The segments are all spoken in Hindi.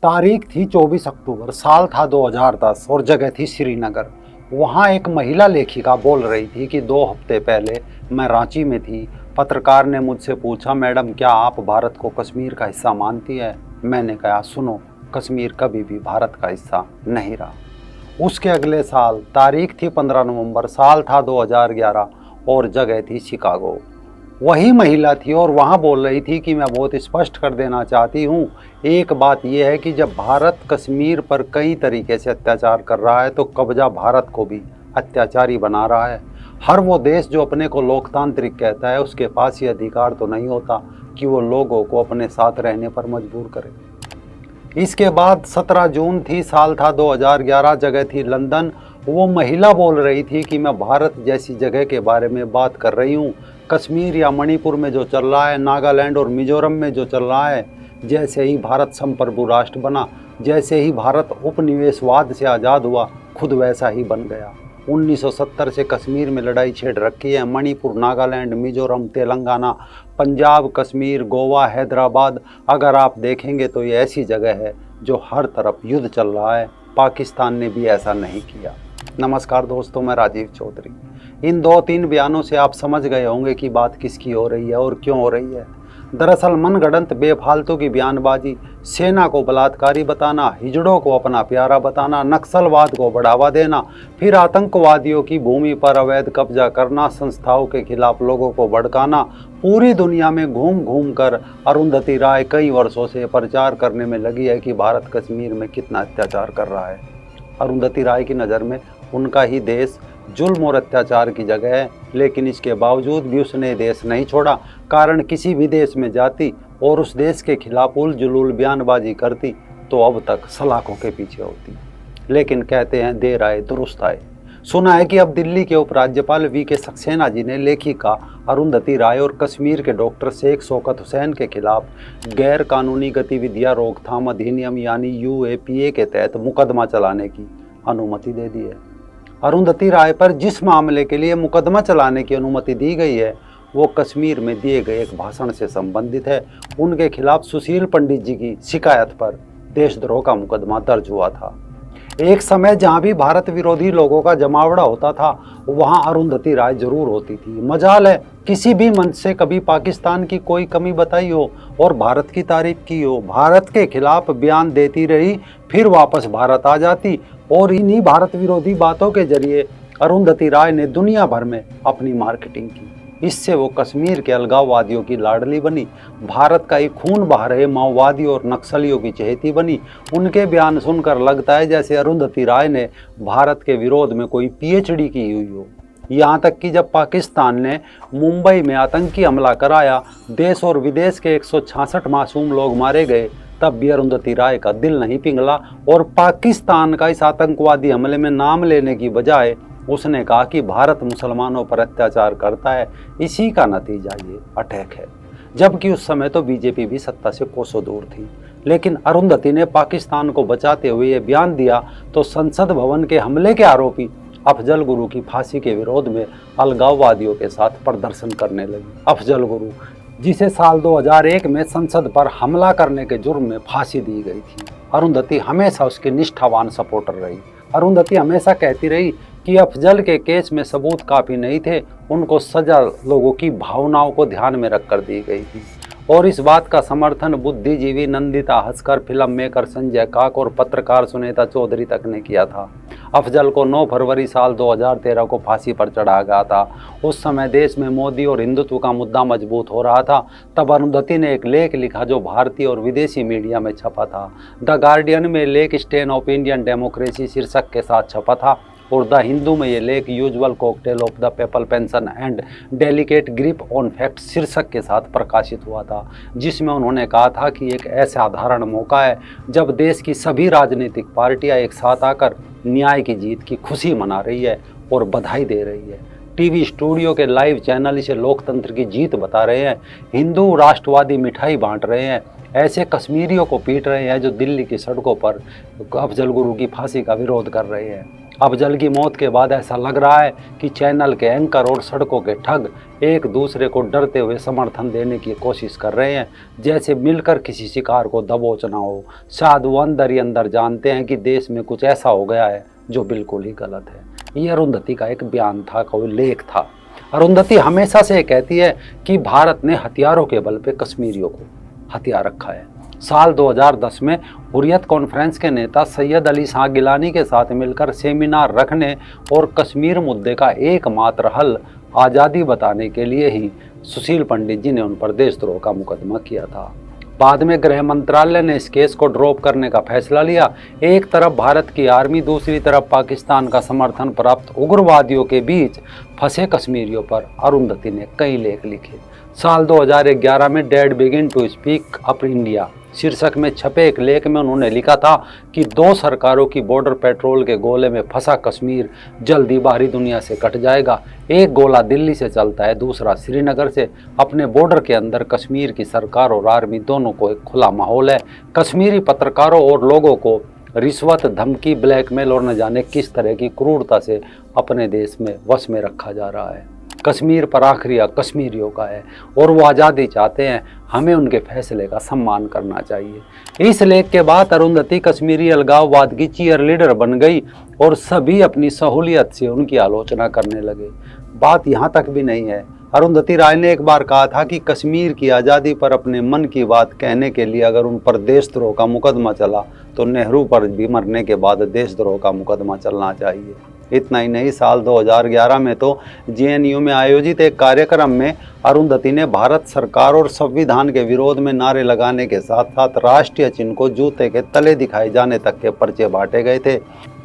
तारीख थी 24 अक्टूबर, साल था 2010 और जगह थी श्रीनगर। वहाँ एक महिला लेखिका बोल रही थी कि 2 हफ्ते पहले मैं रांची में थी। पत्रकार ने मुझसे पूछा, मैडम क्या आप भारत को कश्मीर का हिस्सा मानती है? मैंने कहा, सुनो, कश्मीर कभी भी भारत का हिस्सा नहीं रहा। उसके अगले साल, तारीख थी 15 नवंबर, साल था 2011 और जगह थी शिकागो। वही महिला थी और वहाँ बोल रही थी कि मैं बहुत स्पष्ट कर देना चाहती हूँ, एक बात यह है कि जब भारत कश्मीर पर कई तरीके से अत्याचार कर रहा है तो कब्जा भारत को भी अत्याचारी बना रहा है। हर वो देश जो अपने को लोकतांत्रिक कहता है उसके पास ये अधिकार तो नहीं होता कि वो लोगों को अपने साथ रहने पर मजबूर करे। इसके बाद 17 जून थी, साल था 2011, जगह थी लंदन। वो महिला बोल रही थी कि मैं भारत जैसी जगह के बारे में बात कर रही हूँ। कश्मीर या मणिपुर में जो चल रहा है, नागालैंड और मिजोरम में जो चल रहा है, जैसे ही भारत संप्रभु राष्ट्र बना, जैसे ही भारत उपनिवेशवाद से आज़ाद हुआ, खुद वैसा ही बन गया। 1970 से कश्मीर में लड़ाई छेड़ रखी है। मणिपुर, नागालैंड, मिजोरम, तेलंगाना, पंजाब, कश्मीर, गोवा, हैदराबाद, अगर आप देखेंगे तो ये ऐसी जगह है जो हर तरफ युद्ध चल रहा है। पाकिस्तान ने भी ऐसा नहीं किया। नमस्कार दोस्तों, मैं राजीव चौधरी। इन 2-3 बयानों से आप समझ गए होंगे कि बात किसकी हो रही है और क्यों हो रही है। दरअसल मनगढ़ंत बेफालतू की बयानबाजी, सेना को बलात्कारी बताना, हिजड़ों को अपना प्यारा बताना, नक्सलवाद को बढ़ावा देना, फिर आतंकवादियों की भूमि पर अवैध कब्जा करना, संस्थाओं के खिलाफ लोगों को भड़काना, पूरी दुनिया में घूम घूम कर अरुंधति राय कई वर्षों से प्रचार करने में लगी है कि भारत कश्मीर में कितना अत्याचार कर रहा है। अरुंधति राय की नज़र में उनका ही देश जुल्म और अत्याचार की जगह है, लेकिन इसके बावजूद भी उसने देश नहीं छोड़ा। कारण किसी भी देश में जाती और उस देश के खिलाफ उल जुलूल बयानबाजी करती तो अब तक सलाखों के पीछे होती। लेकिन कहते हैं देर आए दुरुस्त आए। सुना है कि अब दिल्ली के उपराज्यपाल वी के सक्सेना जी ने लेखिका अरुंधति राय और कश्मीर के डॉक्टर शेख शौकत हुसैन के खिलाफ गैर कानूनी गतिविधियां रोकथाम अधिनियम यानी UAPA के तहत मुकदमा चलाने की अनुमति दे दी है। अरुंधति राय पर जिस मामले के लिए मुकदमा चलाने की अनुमति दी गई है वो कश्मीर में दिए गए एक भाषण से संबंधित है। उनके खिलाफ सुशील पंडित जी की शिकायत पर देशद्रोह का मुकदमा दर्ज हुआ था। एक समय जहां भी भारत विरोधी लोगों का जमावड़ा होता था वहां अरुंधति राय जरूर होती थी। मजाल है किसी भी मंच से कभी पाकिस्तान की कोई कमी बताई हो और भारत की तारीफ की हो। भारत के खिलाफ बयान देती रही, फिर वापस भारत आ जाती और इन्हीं भारत विरोधी बातों के जरिए अरुंधति राय ने दुनिया भर में अपनी मार्केटिंग की। इससे वो कश्मीर के अलगाववादियों की लाडली बनी, भारत का एक खून बहा रहे माओवादियों और नक्सलियों की चहेती बनी। उनके बयान सुनकर लगता है जैसे अरुंधति राय ने भारत के विरोध में कोई PhD की हुई हो। यहाँ तक कि जब पाकिस्तान ने मुंबई में आतंकी हमला कराया, देश और विदेश के 166 मासूम लोग मारे गए, तब भी अरुंधति राय का दिल नहीं पिघला और पाकिस्तान का इस आतंकवादी हमले में नाम लेने की बजाय उसने कहा कि भारत मुसलमानों पर अत्याचार करता है, इसी का नतीजा ये अटैक है। जबकि उस समय तो बीजेपी भी सत्ता से कोसों दूर थी। लेकिन अरुंधति ने पाकिस्तान को बचाते हुए ये बयान दिया तो संसद भवन के हमले के आरोपी अफजल गुरु की फांसी के विरोध में अलगाववादियों के साथ प्रदर्शन करने लगी। अफजल गुरु, जिसे साल 2001 में संसद पर हमला करने के जुर्म में फांसी दी गई थी। अरुंधति हमेशा उसकी निष्ठावान सपोर्टर रही। अरुंधति हमेशा कहती रही कि अफजल के केस में सबूत काफ़ी नहीं थे, उनको सजा लोगों की भावनाओं को ध्यान में रखकर दी गई थी। और इस बात का समर्थन बुद्धिजीवी नंदिता हस्कर, फिल्म मेकर संजय काक और पत्रकार सुनीता चौधरी तक ने किया था। अफजल को 9 फरवरी साल 2013 को फांसी पर चढ़ाया गया था। उस समय देश में मोदी और हिंदुत्व का मुद्दा मजबूत हो रहा था। तब अरुंधति ने एक लेख लिखा जो भारतीय और विदेशी मीडिया में छपा था। द गार्डियन में लेख स्टेन ऑफ इंडियन डेमोक्रेसी शीर्षक के साथ छपा था और द हिंदू में ये लेख usual cocktail of the people pension and delicate grip on fact शीर्षक के साथ प्रकाशित हुआ था, जिसमें उन्होंने कहा था कि एक ऐसा साधारण मौका है जब देश की सभी राजनीतिक पार्टियां एक साथ आकर न्याय की जीत की खुशी मना रही है और बधाई दे रही है। टीवी स्टूडियो के लाइव चैनल इसे लोकतंत्र की जीत बता रहे हैं। हिंदू राष्ट्रवादी मिठाई बांट रहे हैं, ऐसे कश्मीरियों को पीट रहे हैं जो दिल्ली की सड़कों पर अफजल गुरु की फांसी का विरोध कर रहे हैं। अब जल की मौत के बाद ऐसा लग रहा है कि चैनल के एंकर और सड़कों के ठग एक दूसरे को डरते हुए समर्थन देने की कोशिश कर रहे हैं, जैसे मिलकर किसी शिकार को दबोचना हो। शायद वो अंदर ही अंदर जानते हैं कि देश में कुछ ऐसा हो गया है जो बिल्कुल ही गलत है। ये अरुंधति का एक बयान था, कोई लेख था। अरुंधति हमेशा से कहती है कि भारत ने हथियारों के बल पे कश्मीरियों को हथिया रखा है। साल 2010 में हुर्रियत कॉन्फ्रेंस के नेता सैयद अली शाह गिलानी के साथ मिलकर सेमिनार रखने और कश्मीर मुद्दे का एकमात्र हल आज़ादी बताने के लिए ही सुशील पंडित जी ने उन पर देशद्रोह का मुकदमा किया था। बाद में गृह मंत्रालय ने इस केस को ड्रॉप करने का फैसला लिया। एक तरफ भारत की आर्मी, दूसरी तरफ पाकिस्तान का समर्थन प्राप्त उग्रवादियों के बीच फंसे कश्मीरियों पर अरुंधति ने कई लेख लिखे। साल 2011 में dead begin to speak up India शीर्षक में छपे एक लेख में उन्होंने लिखा था कि दो सरकारों की बॉर्डर पेट्रोल के गोले में फंसा कश्मीर जल्दी बाहरी दुनिया से कट जाएगा। एक गोला दिल्ली से चलता है, दूसरा श्रीनगर से। अपने बॉर्डर के अंदर कश्मीर की सरकार और आर्मी दोनों को एक खुला माहौल है। कश्मीरी पत्रकारों और लोगों को रिश्वत, धमकी, ब्लैकमेल और न जाने किस तरह की क्रूरता से अपने देश में वश में रखा जा रहा है। कश्मीर पर आखिरी हक कश्मीरियों का है और वो आज़ादी चाहते हैं। हमें उनके फैसले का सम्मान करना चाहिए। इस लेख के बाद अरुंधति कश्मीरी अलगाववाद की चीयर लीडर बन गई और सभी अपनी सहूलियत से उनकी आलोचना करने लगे। बात यहाँ तक भी नहीं है। अरुंधति राय ने एक बार कहा था कि कश्मीर की आज़ादी पर अपने मन की बात कहने के लिए अगर उन पर देशद्रोह का मुकदमा चला तो नेहरू पर भी मरने के बाद देशद्रोह का मुकदमा चलना चाहिए। इतना ही नहीं, साल 2011 में तो जेएनयू में आयोजित एक कार्यक्रम में अरुंधति ने भारत सरकार और संविधान के विरोध में नारे लगाने के साथ साथ राष्ट्रीय चिन्ह को जूते के तले दिखाए जाने तक के पर्चे बांटे गए थे।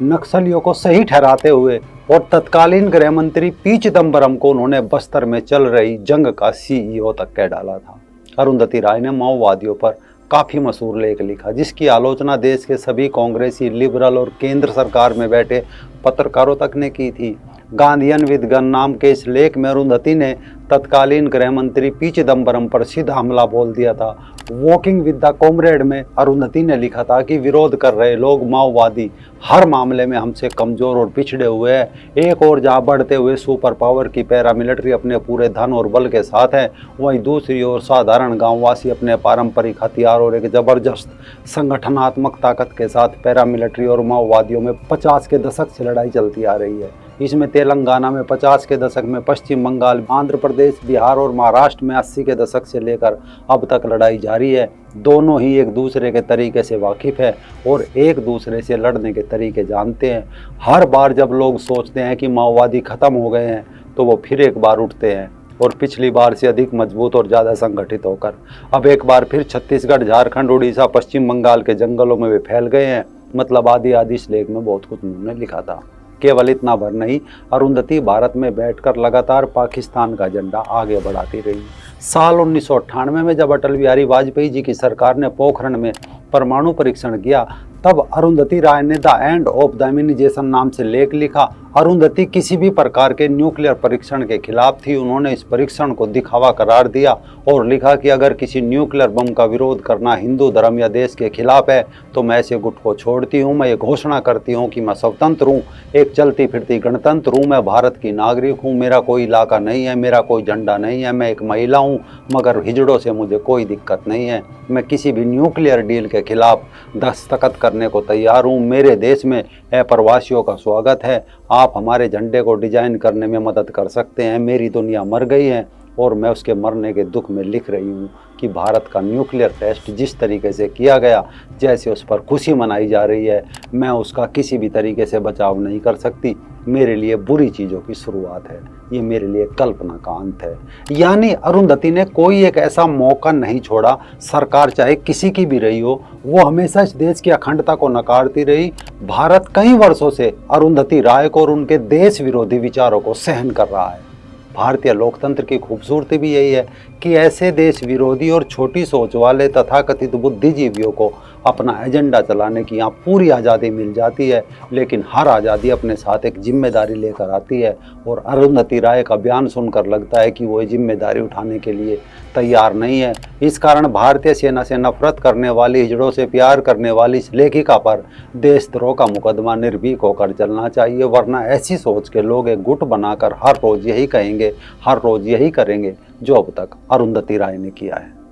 नक्सलियों को सही ठहराते हुए और तत्कालीन गृह मंत्री पी चिदम्बरम को उन्होंने बस्तर में चल रही जंग का सीईओ तक कह डाला था। अरुंधति राय ने माओवादियों पर काफ़ी मशहूर लेख लिखा, जिसकी आलोचना देश के सभी कांग्रेसी, लिबरल और केंद्र सरकार में बैठे पत्रकारों तक ने की थी। गांधीयन विद गन नाम के इस लेख में अरुंधति ने तत्कालीन गृह मंत्री पी चिदम्बरम पर सीधा हमला बोल दिया था। वॉकिंग विद द कॉमरेड में अरुंधति ने लिखा था कि विरोध कर रहे लोग माओवादी हर मामले में हमसे कमज़ोर और पिछड़े हुए हैं। एक और जहाँ बढ़ते हुए सुपर पावर की पैरामिलिट्री अपने पूरे धन और बल के साथ है, वहीं दूसरी ओर साधारण गांववासी अपने पारंपरिक हथियार और एक ज़बरदस्त संगठनात्मक ताकत के साथ पैरामिलिट्री और माओवादियों में 50 के दशक से लड़ाई चलती आ रही है। इसमें तेलंगाना में 50 के दशक में, पश्चिम बंगाल, आंध्र प्रदेश, बिहार और महाराष्ट्र में 80 के दशक से लेकर अब तक लड़ाई जारी है। दोनों ही एक दूसरे के तरीके से वाकिफ़ है और एक दूसरे से लड़ने के तरीके जानते हैं। हर बार जब लोग सोचते हैं कि माओवादी ख़त्म हो गए हैं तो वो फिर एक बार उठते हैं और पिछली बार से अधिक मजबूत और ज़्यादा संगठित होकर अब एक बार फिर छत्तीसगढ़, झारखंड, उड़ीसा, पश्चिम बंगाल के जंगलों में वे फैल गए हैं। मतलब आदि आदि इस लेख में बहुत कुछ उन्होंने लिखा था। केवल इतना भर नहीं, अरुंधति भारत में बैठकर लगातार पाकिस्तान का एजेंडा आगे बढ़ाती रही। साल 1998 में जब अटल बिहारी वाजपेयी जी की सरकार ने पोखरण में परमाणु परीक्षण किया, तब अरुंधति राय ने the end of the immunisation नाम से लेख लिखा। अरुंधति किसी भी प्रकार के न्यूक्लियर परीक्षण के खिलाफ थी। उन्होंने इस परीक्षण को दिखावा करार दिया और लिखा कि अगर किसी न्यूक्लियर बम का विरोध करना हिंदू धर्म या देश के खिलाफ है तो मैं ऐसे गुट को छोड़ती हूँ। मैं ये घोषणा करती हूँ कि मैं स्वतंत्र हूँ, एक चलती फिरती गणतंत्र हूँ। मैं भारत की नागरिक हूँ। मेरा कोई इलाका नहीं है, मेरा कोई झंडा नहीं है। मैं एक महिला हूँ, मगर हिजड़ों से मुझे कोई दिक्कत नहीं है। मैं किसी भी न्यूक्लियर डील के खिलाफ दस्तखत करने को तैयार हूँ। मेरे देश में अप्रवासियों का स्वागत है। आप हमारे झंडे को डिजाइन करने में मदद कर सकते हैं। मेरी दुनिया मर गई है और मैं उसके मरने के दुख में लिख रही हूँ कि भारत का न्यूक्लियर टेस्ट जिस तरीके से किया गया, जैसे उस पर खुशी मनाई जा रही है, मैं उसका किसी भी तरीके से बचाव नहीं कर सकती। मेरे लिए बुरी चीज़ों की शुरुआत है, ये मेरे लिए कल्पना का अंत है। यानी अरुंधति ने कोई एक ऐसा मौका नहीं छोड़ा, सरकार चाहे किसी की भी रही हो, वो हमेशा इस देश की अखंडता को नकारती रही। भारत कई वर्षों से अरुंधति राय को और उनके देश विरोधी विचारों को सहन कर रहा है। भारतीय लोकतंत्र की खूबसूरती भी यही है कि ऐसे देश विरोधी और छोटी सोच वाले तथाकथित बुद्धिजीवियों को अपना एजेंडा चलाने की यहाँ पूरी आज़ादी मिल जाती है, लेकिन हर आज़ादी अपने साथ एक जिम्मेदारी लेकर आती है। और अरुंधति राय का बयान सुनकर लगता है कि वो ये जिम्मेदारी उठाने के लिए तैयार नहीं है। इस कारण भारतीय सेना से नफरत करने वाली, हिजड़ों से प्यार करने वाली इस लेखिका पर देशद्रोह का मुकदमा निर्भीक होकर चलना चाहिए, वरना ऐसी सोच के लोग एक गुट बनाकर हर रोज़ यही कहेंगे, हर रोज़ यही करेंगे जो अब तक अरुंधति राय ने किया है।